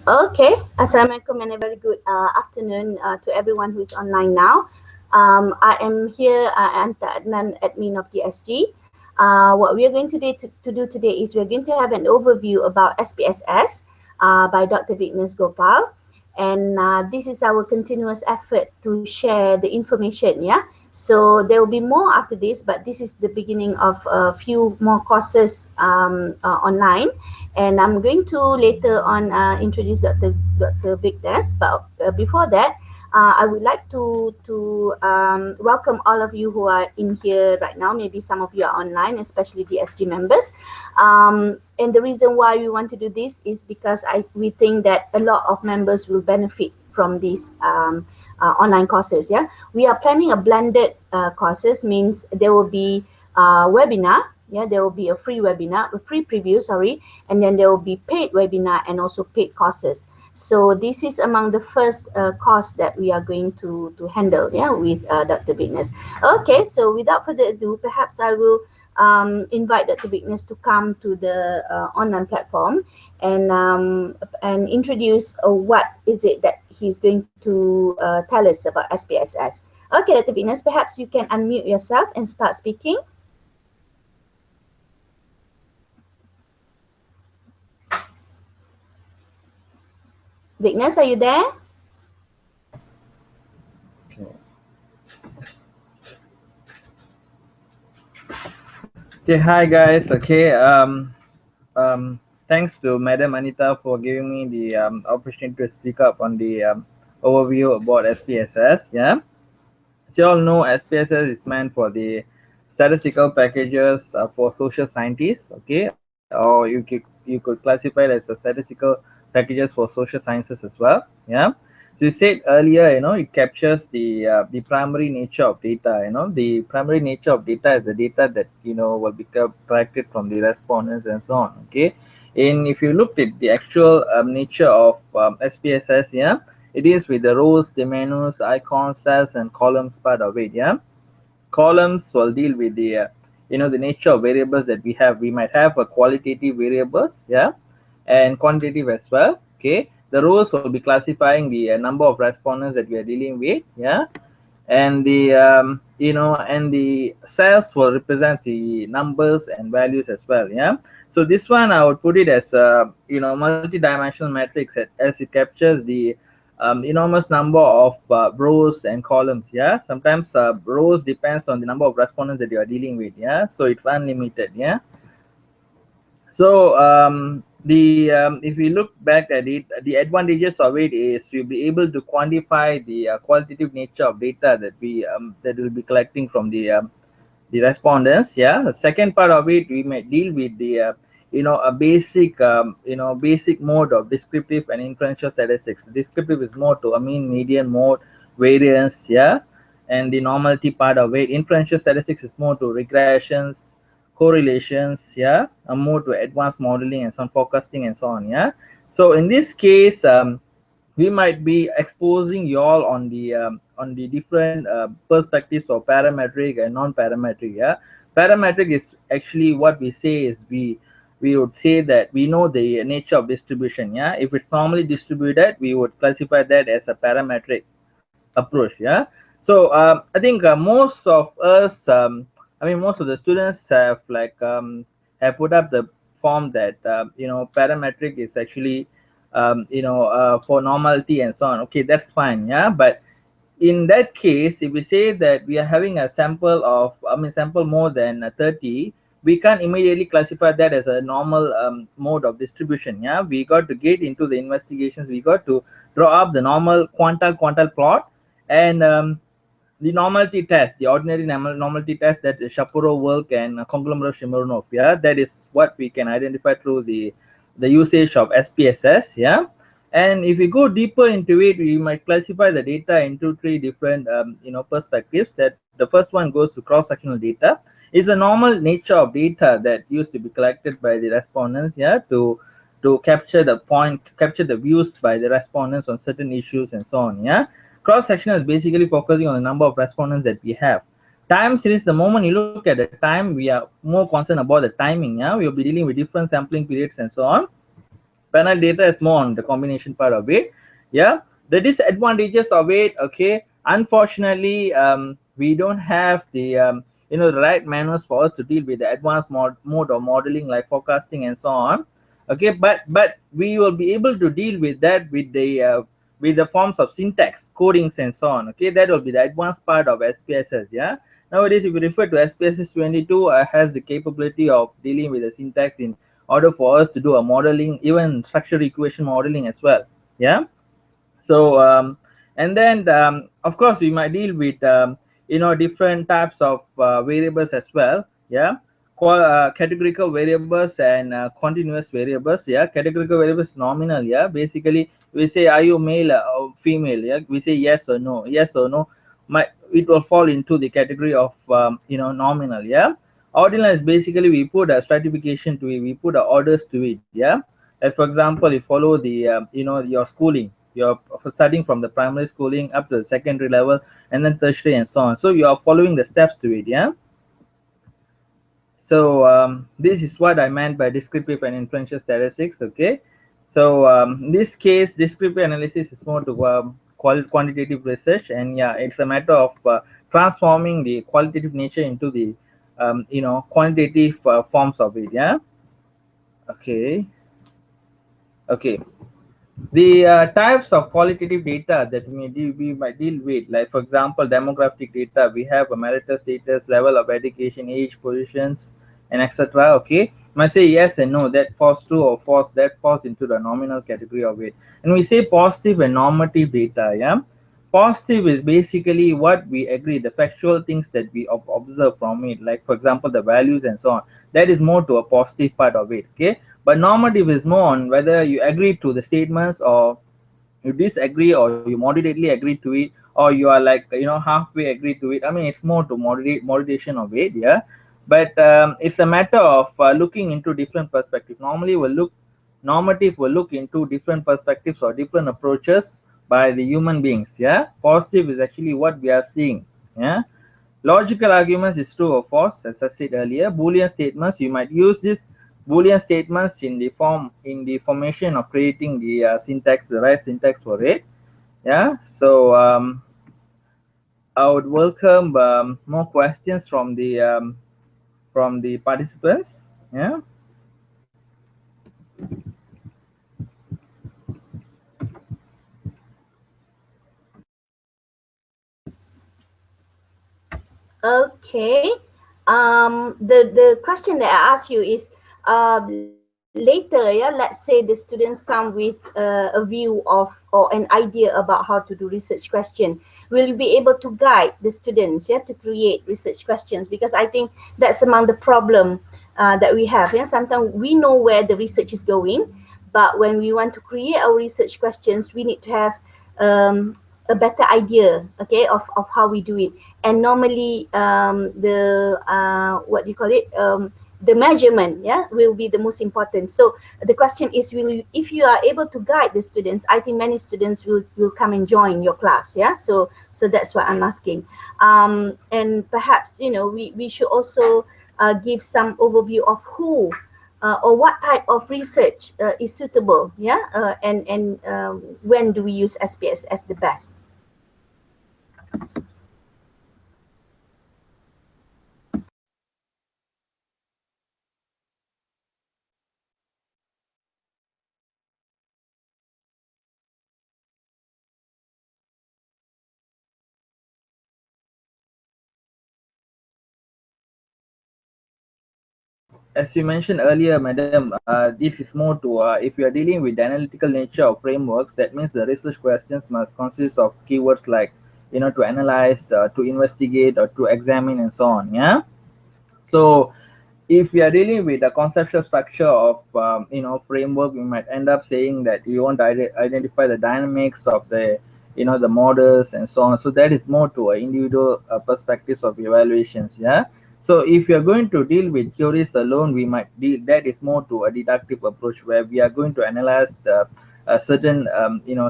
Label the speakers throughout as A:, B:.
A: Okay, Assalamualaikum and a very good afternoon to everyone who is online now. I am here, Anta Adnan, admin of the SG. What we are going to do today is we're going to have an overview about SPSS by Dr. Vignes Gopal. And this is our continuous effort to share the information, yeah? So there will be more after this, but this is the beginning of a few more courses online. And I'm going to later on introduce Dr. Vignes. But before that, I would like to welcome all of you who are in here right now. Maybe some of you are online, especially the SG members. And the reason why we want to do this is because we think that a lot of members will benefit from these online courses. Yeah, we are planning a blended courses, means there will be webinar. Yeah, there will be a free webinar, a free preview, sorry, and then there will be paid webinar and also paid courses. So this is among the first course that we are going to handle, yeah, with Dr. Vignes. Okay, so without further ado, perhaps I will invite Dr. Vignes to come to the online platform and introduce what is it that he's going to tell us about SPSS. Okay, Dr. Vignes, perhaps you can unmute yourself and start speaking. Vignes, are you there?
B: Okay, hi guys. Okay, thanks to Madam Anita for giving me the opportunity to speak up on the overview about SPSS. Yeah, as you all know, SPSS is meant for the statistical packages for social scientists. Okay, or you could classify it as a statistical packages for social sciences as well. Yeah. So you said earlier, it captures the primary nature of data. The primary nature of data is the data that will be collected from the respondents and so on. Okay, and if you looked at the actual nature of SPSS, yeah, it is with the rows, the menus, icons, cells, and columns part of it. Yeah, columns will deal with the the nature of variables that we have. We might have a qualitative variables, yeah, and quantitative as well. Okay, the rows will be classifying the number of respondents that we are dealing with, yeah, and the and the cells will represent the numbers and values as well. Yeah, so this one I would put it as a multi-dimensional matrix as it captures the enormous number of rows and columns. Yeah, sometimes rows depends on the number of respondents that you are dealing with. Yeah, so it's unlimited. Yeah, so if we look back at it, the advantages of it is we'll be able to quantify the qualitative nature of data that we that will be collecting from the respondents. Yeah, the second part of it, we may deal with the a basic basic mode of descriptive and inferential statistics. Descriptive is more to a mean, median, mode, variance, yeah, and the normality part of it. Inferential statistics is more to regressions, correlations, yeah, more to advanced modeling and some forecasting and so on. Yeah, so in this case, we might be exposing you all on the different perspectives of parametric and non-parametric. Yeah, parametric is actually what we say is we would say that we know the nature of distribution. Yeah, if it's normally distributed, we would classify that as a parametric approach. Yeah, so I think most of us most of the students have put up the form that parametric is actually for normality and so on. Okay, that's fine. Yeah, but in that case, if we say that we are having a sample of sample more than 30, we can't immediately classify that as a normal mode of distribution. Yeah, we got to get into the investigations. We got to draw up the normal quantile plot and the normality test, the ordinary normality test that Shapiro work and conglomerate Shimonov. Yeah, that is what we can identify through the usage of SPSS. Yeah, and if we go deeper into it, we might classify the data into three different perspectives. That the first one goes to cross-sectional data. Is a normal nature of data that used to be collected by the respondents. Yeah, to capture the views by the respondents on certain issues and so on. Yeah, cross-sectional is basically focusing on the number of respondents that we have. Time series, the moment you look at the time, we are more concerned about the timing. Yeah, we'll be dealing with different sampling periods and so on. Panel data is more on the combination part of it. Yeah, the disadvantages of it, okay, unfortunately, we don't have the the right manuals for us to deal with the advanced mode of modeling like forecasting and so on. Okay, but we will be able to deal with that with the forms of syntax, codings and so on. Okay, that will be the advanced part of SPSS. Yeah, nowadays if you refer to SPSS 22, has the capability of dealing with the syntax in order for us to do a modeling, even structured equation modeling as well. Yeah. So and then of course we might deal with different types of variables as well. Yeah, categorical variables and continuous variables. Yeah, categorical variables nominal. Yeah, basically we say are you male or female. Yeah, we say yes or no. Yes or no, it will fall into the category of nominal. Yeah, ordinal is basically we put a stratification to it, we put orders to it. Yeah, like for example, you follow the your schooling, you're studying from the primary schooling up to the secondary level and then tertiary and so on, so you are following the steps to it. Yeah, so this is what I meant by descriptive and inferential statistics. Okay, so in this case descriptive analysis is more to quantitative research, and yeah, it's a matter of transforming the qualitative nature into the quantitative forms of it. Yeah, okay. Okay, the types of qualitative data that we might deal with, like for example demographic data, we have a marital status, level of education, age, positions, and etc. Okay, might say yes and no, that falls true or false, that falls into the nominal category of it. And we say positive and normative data. Yeah, positive is basically what we agree, the factual things that we observe from it, like for example the values and so on, that is more to a positive part of it. Okay, but normative is more on whether you agree to the statements or you disagree or you moderately agree to it, or you are like halfway agree to it. I mean, it's more to moderation of it. Yeah, but it's a matter of looking into different perspectives. Normally we'll look normative will look into different perspectives or different approaches by the human beings. Yeah, positive is actually what we are seeing. Yeah, logical arguments is true or false, as I said earlier. Boolean statements, you might use this Boolean statements in the formation of creating the syntax, the right syntax for it. Yeah, so I would welcome more questions from the participants. Yeah.
A: Okay. The question that I asked you is later, yeah, let's say the students come with a view of or an idea about how to do research question. Will you be able to guide the students, yeah, to create research questions? Because I think that's among the problem that we have. Yeah, sometimes we know where the research is going, but when we want to create our research questions, we need to have a better idea, okay, of how we do it. And normally the what do you call it, the measurement, yeah, will be the most important. So the question is, will you, if you are able to guide the students, I think many students will come and join your class. Yeah, so that's what I'm asking. And perhaps we should also give some overview of who or what type of research is suitable, yeah, and when do we use SPS as the best?
B: As you mentioned earlier, madam, this is more to if you are dealing with the analytical nature of frameworks, that means the research questions must consist of keywords like to analyze, to investigate, or to examine, and so on. Yeah. So if we are dealing with the conceptual structure of framework, we might end up saying that we want to identify the dynamics of the the models and so on. So that is more to individual perspectives of evaluations. Yeah, so if you are going to deal with theories alone, we might deal, that is more to a deductive approach, where we are going to analyze the certain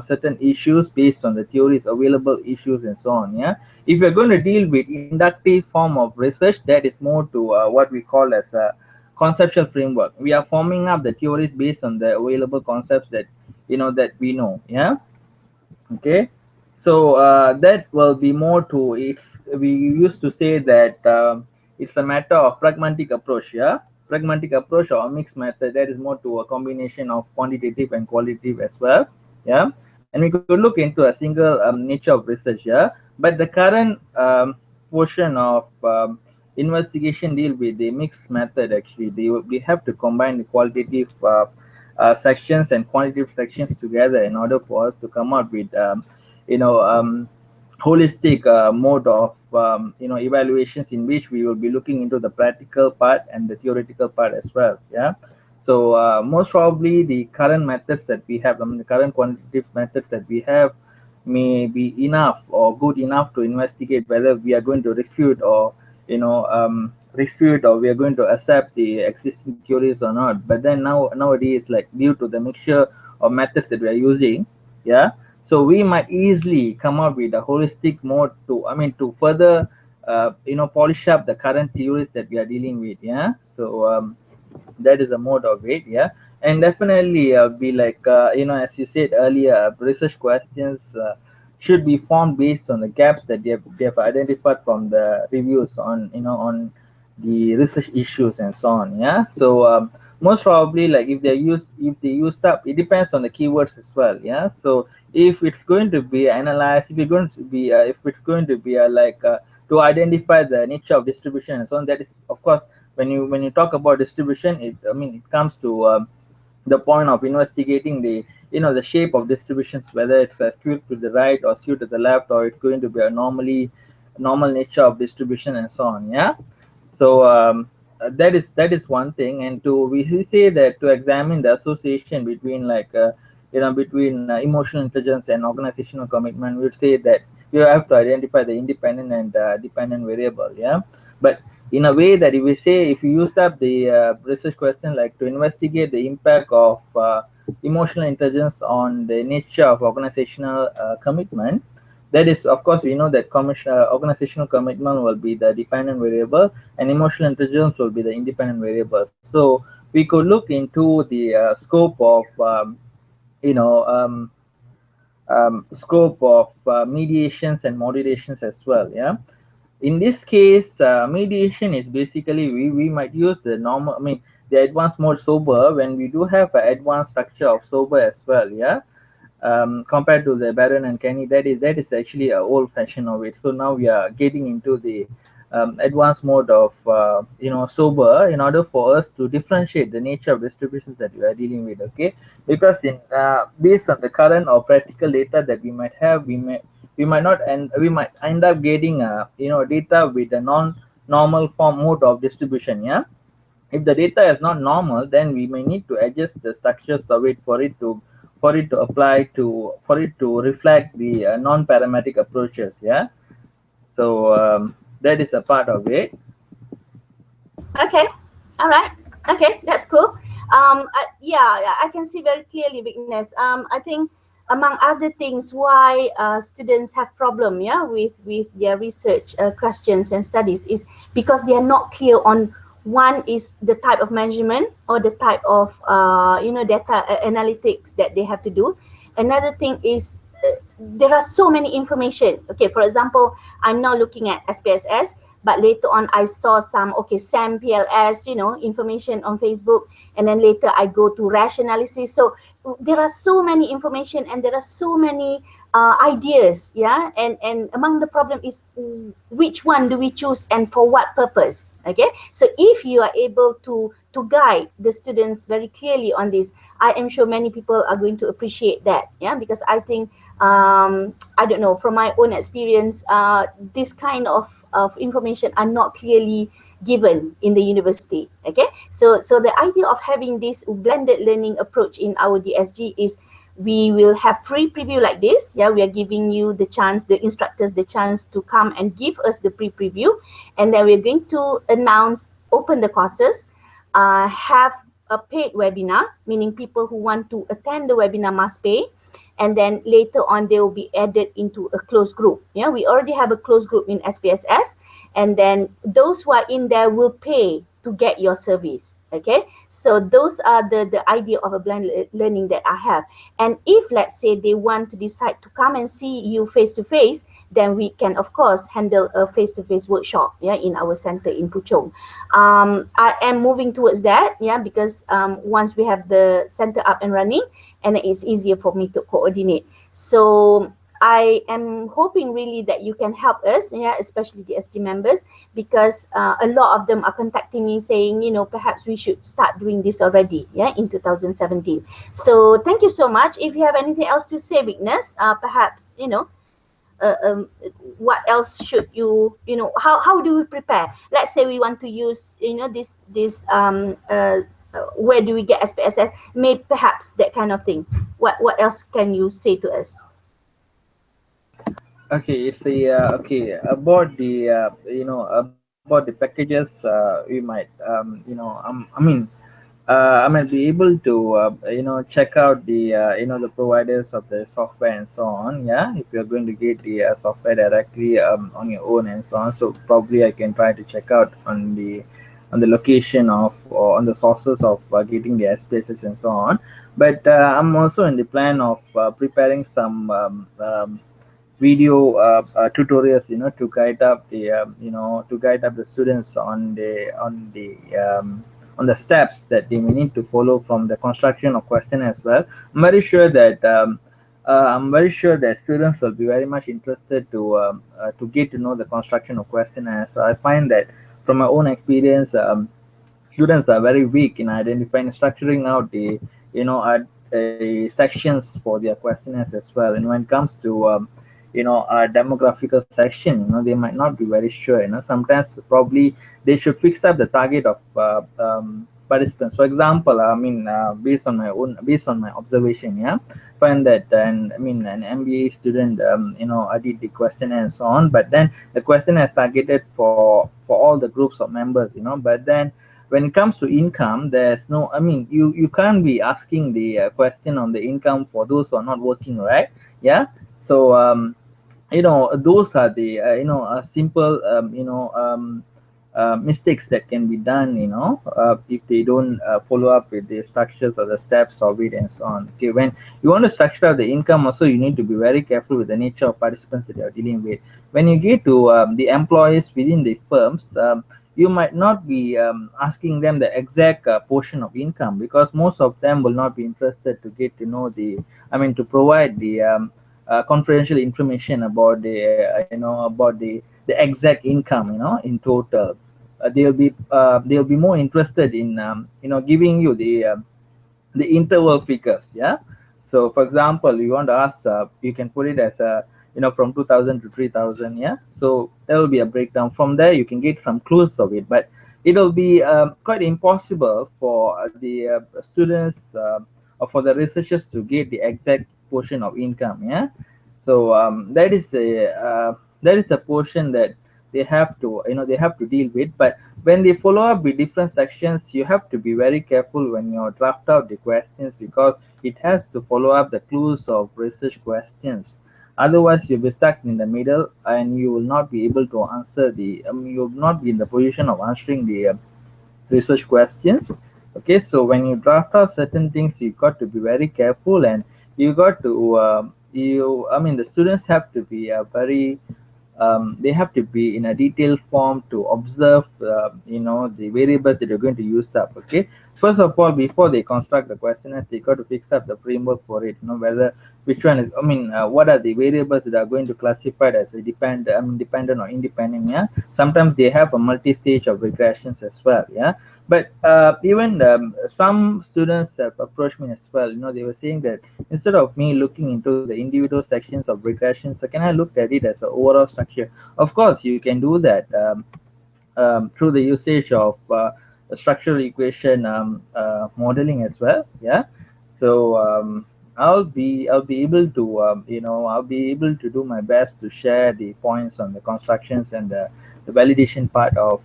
B: certain issues based on the theories, available issues, and so on. Yeah, if you're going to deal with inductive form of research, that is more to what we call as conceptual framework. We are forming up the theories based on the available concepts that that we know. Yeah. Okay. So that will be more to it's we used to say that it's a matter of pragmatic approach. Yeah, pragmatic approach or a mixed method, that is more to a combination of quantitative and qualitative as well. Yeah, and we could look into a single nature of research. Yeah, but the current portion of investigation deal with the mixed method. Actually, we have to combine the qualitative sections and quantitative sections together in order for us to come out with you know um, holistic mode of evaluations, in which we will be looking into the practical part and the theoretical part as well. Yeah. So most probably the current methods that we have, I mean, the current quantitative methods that we have may be enough or good enough to investigate whether we are going to refute or refute, or we are going to accept the existing theories or not. But then nowadays, like, due to the mixture of methods that we are using, yeah, so we might easily come up with a holistic mode to, I mean, to further polish up the current theories that we are dealing with. Yeah. So that is a mode of it. Yeah. And definitely be like as you said earlier, research questions should be formed based on the gaps that they have identified from the reviews on on the research issues and so on. Yeah. So most probably, like, if they used up, it depends on the keywords as well. Yeah. So if it's going to be analyzed, if it's going to be to identify the nature of distribution and so on, that is, of course, when you talk about distribution, it comes to the point of investigating the the shape of distributions, whether it's skewed to the right or skewed to the left, or it's going to be a normal nature of distribution and so on. Yeah. So that is one thing. And we say that to examine the association between, between emotional intelligence and organizational commitment, we would say that you have to identify the independent and dependent variable. Yeah. But in a way that, if we say, if you used up the research question, like, to investigate the impact of emotional intelligence on the nature of organizational commitment, that is, of course, we know that organizational commitment will be the dependent variable, and emotional intelligence will be the independent variable. So we could look into the scope of you know scope of mediations and modulations as well. Yeah. In this case, mediation is basically, we might use the normal, the advanced mode sober, when we do have an advanced structure of sober as well. Yeah. Compared to the Baron and Kenny, that is actually a old fashion of it. So now we are getting into the advanced mode of sober, in order for us to differentiate the nature of distributions that we are dealing with. Okay, because in based on the current or practical data that we might have, we might end up getting data with a non-normal form mode of distribution. Yeah. If the data is not normal, then we may need to adjust the structures of it for it to reflect the non-parametric approaches. Yeah. So that is a part of it.
A: Okay, all right. Okay, that's cool. Yeah, I can see very clearly, Vignes. I think among other things, why students have problem, yeah, with their research questions and studies is because they are not clear on, one is the type of measurement or the type of data analytics that they have to do. Another thing is there are so many information. Okay, for example, I'm now looking at SPSS, but later on I saw some, okay, SAM PLS, information on Facebook, and then later I go to rash analysis. So there are so many information and there are so many ideas, yeah, and among the problem is, which one do we choose and for what purpose? Okay, so if you are able to guide the students very clearly on this, I am sure many people are going to appreciate that. Yeah, because I think I don't know, from my own experience, this kind of information are not clearly given in the university. Okay, so the idea of having this blended learning approach in our DSG is, we will have free preview like this. Yeah, we are giving you the chance, the instructors, the chance to come and give us the pre-preview, and then we're going to announce, open the courses, have a paid webinar, meaning people who want to attend the webinar must pay, and then later on they will be added into a closed group. Yeah, we already have a closed group in SPSS, and then those who are in there will pay to get your service. Okay, so those are the idea of a blended learning that I have. And if let's say they want to decide to come and see you face to face, then we can of course handle a face to face workshop, yeah, in our center in Puchong. I am moving towards that, yeah, because once we have the center up and running, and it's easier for me to coordinate. So I am hoping really that you can help us, yeah, especially the SG members, because a lot of them are contacting me saying, you know, perhaps we should start doing this already, yeah, in 2017. So thank you so much. If you have anything else to say, Vignes, perhaps, you know, uh, um, what else should you know, how do we prepare? Let's say we want to use, you know, where do we get SPSS? Maybe perhaps that kind of thing. What else can you say to us?
B: Okay, it's the okay about the about the packages. We might I might be able to check out the the providers of the software and so on. Yeah, if you're going to get the software directly on your own and so on, so probably I can try to check out on the location of or on the sources of getting the SPSS and so on. But I'm also in the plan of preparing some video tutorials, to guide up the to guide up the students on the steps that they may need to follow from the construction of question as well. I'm very sure that students will be very much interested to get to know the construction of questionnaires. So I find that from my own experience, students are very weak in identifying structuring out the sections for their questionnaires as well. And when it comes to a demographical section, they might not be very sure. Sometimes probably they should fix up the target of participants. For example, based on my observation, yeah, find that an MBA student, I did the questionnaire and so on, but then the questionnaire is targeted for all the groups of members, but then when it comes to income, there's no, you can't be asking the question on the income for those who are not working, right? Yeah. So those are the simple mistakes that can be done, if they don't follow up with the structures or the steps of it and so on. Okay, when you want to structure out the income also, you need to be very careful with the nature of participants that you are dealing with. When you get to the employees within the firms, you might not be asking them the exact portion of income, because most of them will not be interested to get to know to provide the confidential information about the exact income, in total. They'll be more interested in giving you the interval figures. Yeah. So for example, you want to ask, you can put it as a from 2000 to 3000. Yeah. So there will be a breakdown. From there you can get some clues of it, but it'll be quite impossible for the students or for the researchers to get the exact portion of income. Yeah. So that is a portion that they have to deal with. But when they follow up with different sections, you have to be very careful when you draft out the questions, because it has to follow up the clues of research questions. Otherwise you'll be stuck in the middle, and you will not be able to answer you will not be in the position of answering the research questions. Okay, so when you draft out certain things, you got to be very careful, and you got to the students have to be very they have to be in a detailed form to observe the variables that you're going to use up. Okay, first of all, before they construct the questionnaire, they got to fix up the framework for it, whether which one is what are the variables that are going to classify as a dependent or independent. Yeah, sometimes they have a multi-stage of regressions as well. Yeah, but even some students have approached me as well. They were saying that instead of me looking into the individual sections of regressions, so can I look at it as an overall structure? Of course you can do that through the usage of structural equation modeling as well. Yeah. So I'll be able to I'll be able to do my best to share the points on the constructions and the validation part of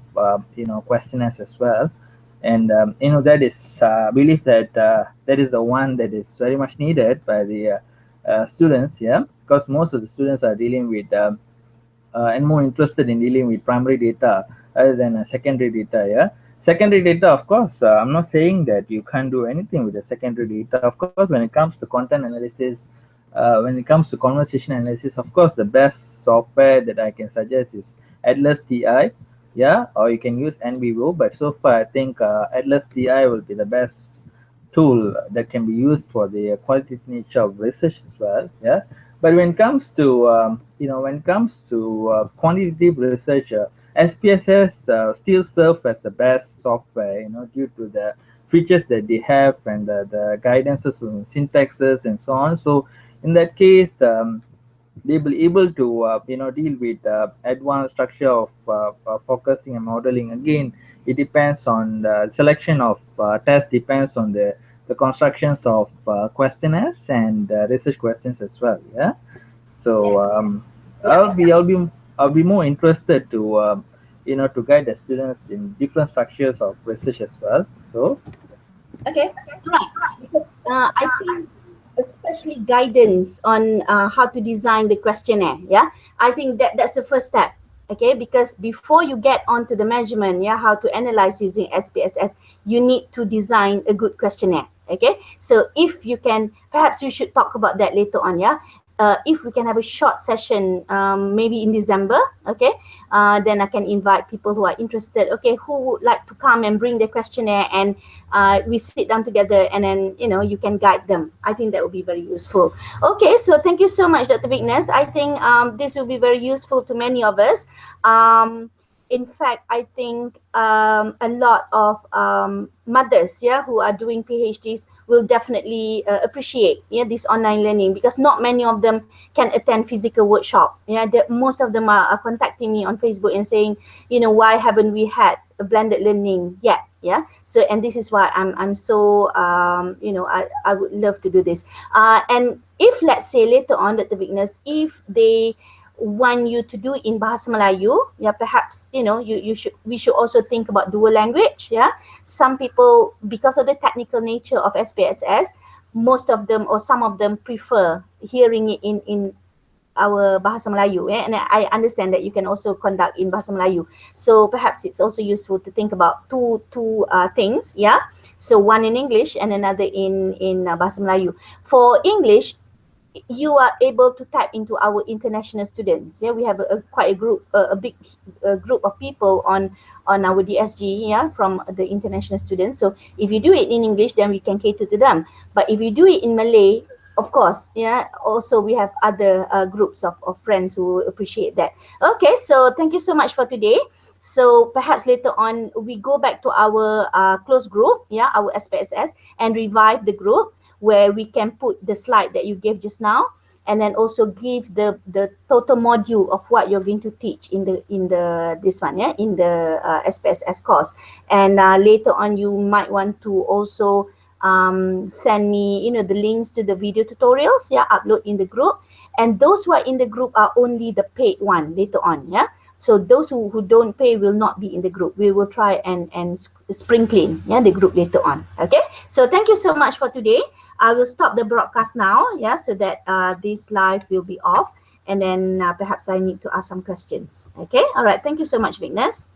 B: questionnaires as well. And that is I believe that that is the one that is very much needed by the students. Yeah, because most of the students are dealing with and more interested in dealing with primary data rather than secondary data. Yeah. Secondary data, of course, I'm not saying that you can't do anything with the secondary data. Of course, when it comes to content analysis, when it comes to conversation analysis, of course, the best software that I can suggest is Atlas TI, yeah, or you can use NBView. But so far, I think Atlas TI will be the best tool that can be used for the qualitative nature of research as well, yeah. But when it comes to when it comes to quantitative research, SPSS still serve as the best software, due to the features that they have and the guidances and syntaxes and so on. So in that case, they will be able to deal with advanced structure of forecasting and modeling. Again, it depends on the selection of test, depends on the constructions of questionnaires and research questions as well. Yeah. So
A: Yeah.
B: I'll be more interested to to guide the students in different structures of research as well. So
A: Okay, right. Because I think especially guidance on how to design the questionnaire. Yeah, I think that's the first step. Okay, because before you get onto the measurement, yeah, how to analyze using SPSS, you need to design a good questionnaire. Okay, so if you can, perhaps we should talk about that later on. Yeah, if we can have a short session, maybe in December. Okay, then I can invite people who are interested. Okay, who would like to come and bring their questionnaire, and we sit down together, and then you can guide them. I think that would be very useful. Okay, so thank you so much, Dr. Vignes. I think this will be very useful to many of us. In fact, I think a lot of mothers, yeah, who are doing PhDs will definitely appreciate, yeah, this online learning, because not many of them can attend physical workshop. Yeah, most of them are contacting me on Facebook and saying, why haven't we had a blended learning yet? Yeah, so, and this is why I'm so I would love to do this. And if, let's say, later on, Dr. Vignes, if they want you to do in Bahasa Melayu, yeah, perhaps we should also think about dual language. Yeah, some people, because of the technical nature of SPSS, most of them or some of them prefer hearing it in our Bahasa Melayu, and I understand that you can also conduct in Bahasa Melayu. So perhaps it's also useful to think about two things, yeah. So one in English and another in Bahasa Melayu. For English, you are able to tap into our international students. Yeah, we have quite a group, a big group of people on our DSG, yeah, from the international students. So if you do it in English, then we can cater to them. But if you do it in Malay, of course, yeah, also we have other groups of friends who appreciate that. Okay, so thank you so much for today. So perhaps later on we go back to our close group, yeah, our SPSS, and revive the group, where we can put the slide that you gave just now, and then also give the total module of what you're going to teach in the this one, yeah, in the SPSS course. And later on you might want to also send me the links to the video tutorials, yeah, upload in the group. And those who are in the group are only the paid one later on, yeah. So those who don't pay will not be in the group. We will try and spring clean, yeah, the group later on. Okay, so thank you so much for today. I will stop the broadcast now, yeah, so that this live will be off, and then perhaps I need to ask some questions. Okay, all right, thank you so much, Vignes.